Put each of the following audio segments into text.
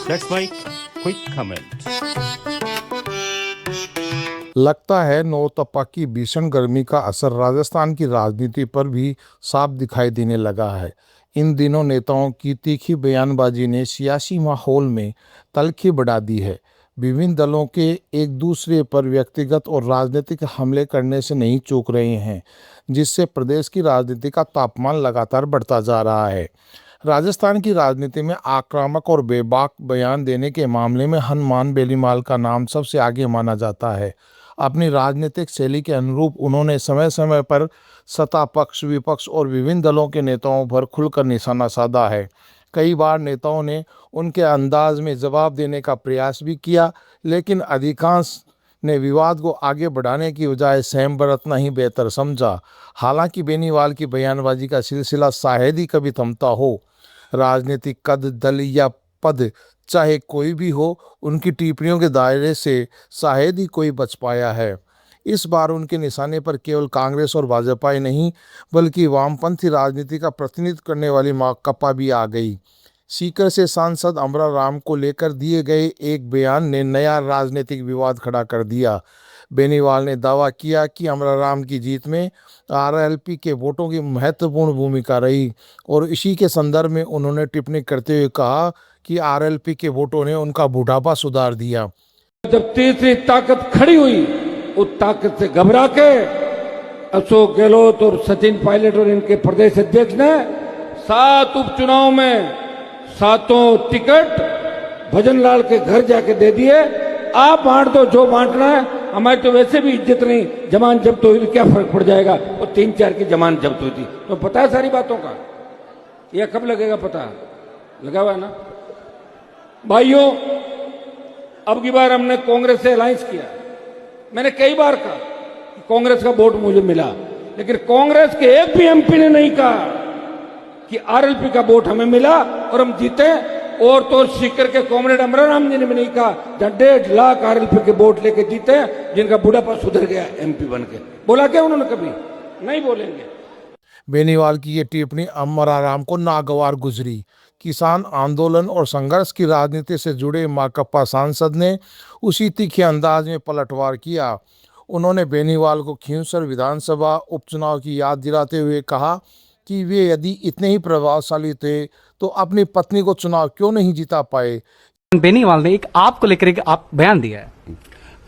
That's my quick comment. लगता है नौतपा की भीषण गर्मी का असर राजस्थान की राजनीति पर भी साफ दिखाई देने लगा है। इन दिनों नेताओं की तीखी बयानबाजी ने सियासी माहौल में तल्खी बढ़ा दी है। विभिन्न दलों के एक दूसरे पर व्यक्तिगत और राजनीतिक हमले करने से नहीं चूक रहे हैं, जिससे प्रदेश की राजनीति का तापमान लगातार बढ़ता जा रहा है। राजस्थान की राजनीति में आक्रामक और बेबाक बयान देने के मामले में हनुमान बेनीवाल का नाम सबसे आगे माना जाता है। अपनी राजनीतिक शैली के अनुरूप उन्होंने समय समय पर सत्ता पक्ष, विपक्ष और विभिन्न दलों के नेताओं पर खुलकर निशाना साधा है। कई बार नेताओं ने उनके अंदाज में जवाब देने का प्रयास भी किया, लेकिन अधिकांश ने विवाद को आगे बढ़ाने की बजाय संयम बरतना ही बेहतर समझा। हालांकि बेनीवाल की बयानबाजी का सिलसिला शायद ही कभी थमता हो। राजनीतिक कद, दल या पद चाहे कोई भी हो, उनकी टिप्पणियों के दायरे से शायद ही कोई बच पाया है। इस बार उनके निशाने पर केवल कांग्रेस और भाजपा ही नहीं, बल्कि वामपंथी राजनीति का प्रतिनिधित्व करने वाली माकपा भी आ गई। सीकर से सांसद अमरा राम को लेकर दिए गए एक बयान ने नया राजनीतिक विवाद खड़ा कर दिया। बेनीवाल ने दावा किया कि अमरा राम की जीत में आरएलपी के वोटों की महत्वपूर्ण भूमिका रही और इसी के संदर्भ में उन्होंने टिप्पणी करते हुए कहा कि आरएलपी के वोटों ने उनका बुढ़ापा सुधार दिया। जब तीसरी ताकत खड़ी हुई, उस ताकत से घबरा के अशोक गहलोत और सचिन पायलट और इनके प्रदेश अध्यक्ष ने 7 उपचुनाव में 7 टिकट भजनलाल के घर जाके दे दिए। आप बांट दो जो बांटना है, हमारी तो वैसे भी इज्जत नहीं, जमानत जब्त हुई क्या फर्क पड़ जाएगा। और 3-4 की जमानत जब्त हुई थी, तो पता है सारी बातों का। यह कब लगेगा पता लगा हुआ है ना भाइयों। अब की बार हमने कांग्रेस से अलायंस किया। मैंने कई बार कहा कि कांग्रेस का वोट मुझे मिला, लेकिन कांग्रेस के एक भी एमपी ने नहीं कहा कि आरएलपी का वोट हमें मिला और हम जीते। और तो सीकर के कॉमरेड अमरा राम जी ने भी नहीं कहा, जहां 1.5 लाख आरएलपी के वोट लेके जीते, जिनका बुढ़ापा सुधर गया एमपी बन के। बोला क्या उन्होंने? कभी नहीं बोलेंगे। बेनीवाल की ये टिप्पणी अमरा राम को नागवार गुजरी। किसान आंदोलन और संघर्ष की राजनीति से जुड़े माकपा सांसद ने उसी तीखे अंदाज में पलटवार किया। उन्होंने बेनीवाल को खींवसर विधानसभा उपचुनाव की याद दिलाते हुए कहा कि वे यदि इतने ही प्रभावशाली थे तो अपनी पत्नी को चुनाव क्यों नहीं जिता पाए। बेनीवाल ने एक आपको लेकर एक आप बयान दिया है,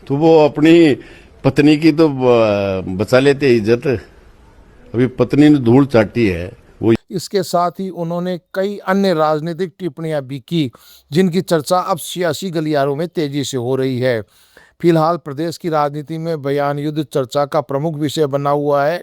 तो वो अपनी पत्नी की तो बचा लेते इज्जत, अभी पत्नी ने धूल चाटी है वो। इसके साथ ही उन्होंने कई अन्य राजनीतिक टिप्पणियां भी की, जिनकी चर्चा अब सियासी गलियारों में तेजी से हो रही है। फिलहाल प्रदेश की राजनीति में बयान युद्ध चर्चा का प्रमुख विषय बना हुआ है,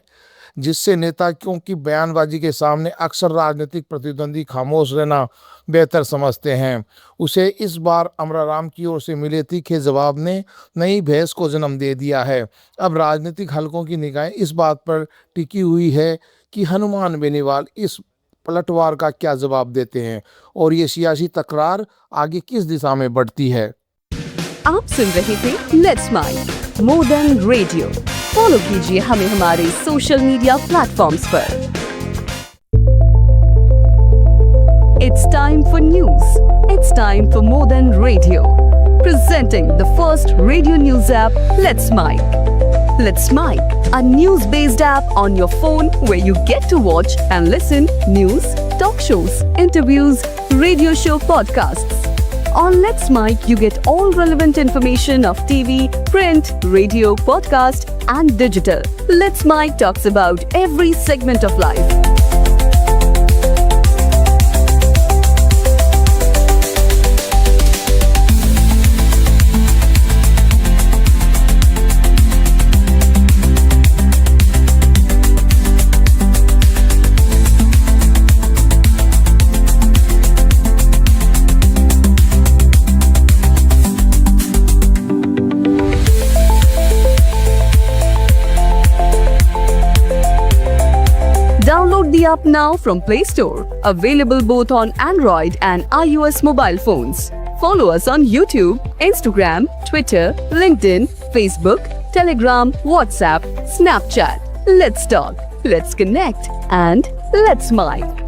जिससे नेता क्योंकि बयानबाजी के सामने अक्सर राजनीतिक प्रतिद्वंदी खामोश रहना बेहतर समझते हैं। उसे इस बार अमरा राम की ओर से मिले तीखे जवाब ने नई बहस को जन्म दे दिया है। अब राजनीतिक हलकों की निगाहें इस बात पर टिकी हुई है कि हनुमान बेनीवाल इस पलटवार का क्या जवाब देते हैं और ये सियासी तकरार आगे किस दिशा में बढ़ती है। आप सुन रहे थे let's Mike more than radio. Follow कीजिए हमें हमारे सोशल मीडिया प्लेटफॉर्म्स पर। It's time for news. It's time for more than radio. Presenting the first radio news app let's Mike. Let's Mike, a news-based app on your phone where you get to watch and listen news, talk shows, interviews, radio show podcasts. On Let's Mike, you get all relevant information of TV, print, radio, podcast and digital. Let's Mike talks about every segment of life. Download the app now from Play Store. Available both on Android and iOS mobile phones. Follow us on YouTube, Instagram, Twitter, LinkedIn, Facebook, Telegram, WhatsApp, Snapchat. Let's talk, let's connect, and let's Mike.